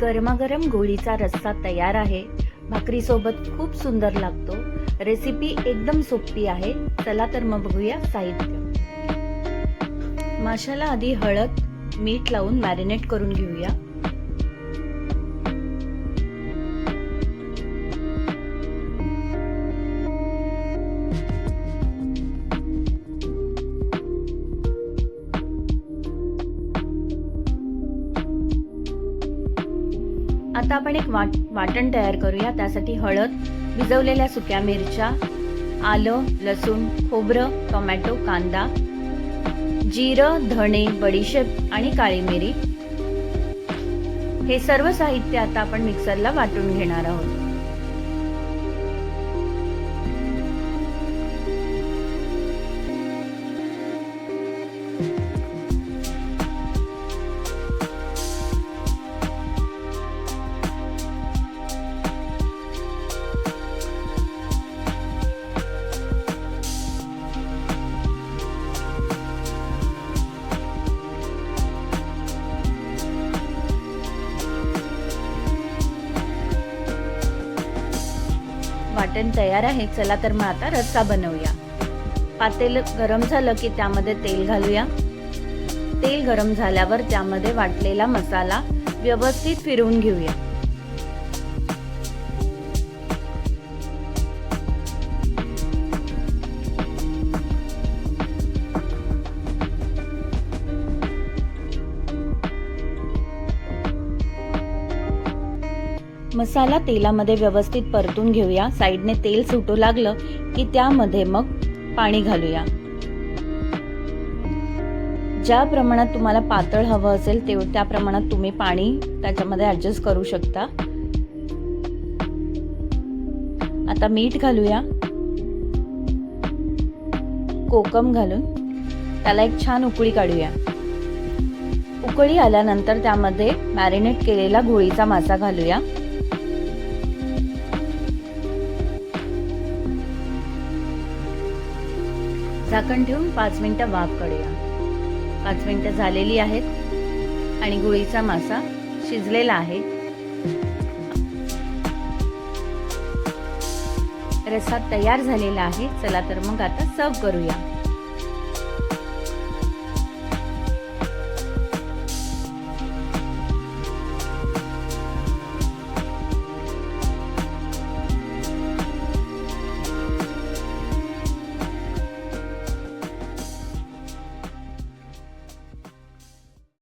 गरमागरम गोळीचा रस्सा तयार आहे। भाकरीसोबत खूप सुंदर लागतो। रेसिपी एकदम सोपी आहे। चला तर मग बघूया साहित्य। माशाला आधी हळद मीठ लावून मॅरिनेट करून घेऊया। आता आपण एक वाटण तयार करूया। त्यासाठी हळद, भिजवलेल्या सुक्या मिरच्या, आलं, लसूण, खोबरं, टोमॅटो, कांदा, जिरं, धणे, बडीशेप आणि काळी मिरी हे सर्व साहित्य आता आपण मिक्सरला वाटून घेणार आहोत। वाटण तयार आहे। चला तर मग आता रस्सा बनवूया। पातेल गरम झालं की त्यामध्ये तेल घालूया। तेल गरम झाल्यावर त्यामध्ये वाटलेला मसाला व्यवस्थित फिरवून घेऊया। मसाला तेलामध्ये व्यवस्थित परतून घेऊया। साइडने तेल सुटू लागलं की त्यामध्ये मग पाणी घालूया। ज्या प्रमाणात तुम्हाला पातळ हवं असेल त्या प्रमाणात तुम्ही पाणी त्याच्यामध्ये ऍडजस्ट करू शकता। आता मीठ घालूया, कोकम घालून त्याला एक छान उकळी काढूया। उकळी आल्यानंतर त्यामध्ये मॅरिनेट केलेला गोळीचा मासा घालूया। झाकण ठेवून 5 मिनिटं वाफ काढूया। 5 मिनिटं झालेली आहेत आणि गोळीचा मासा शिजलेला आहे। रस्सा तयार झालेला आहे। चला तर मग आता सर्व करूया।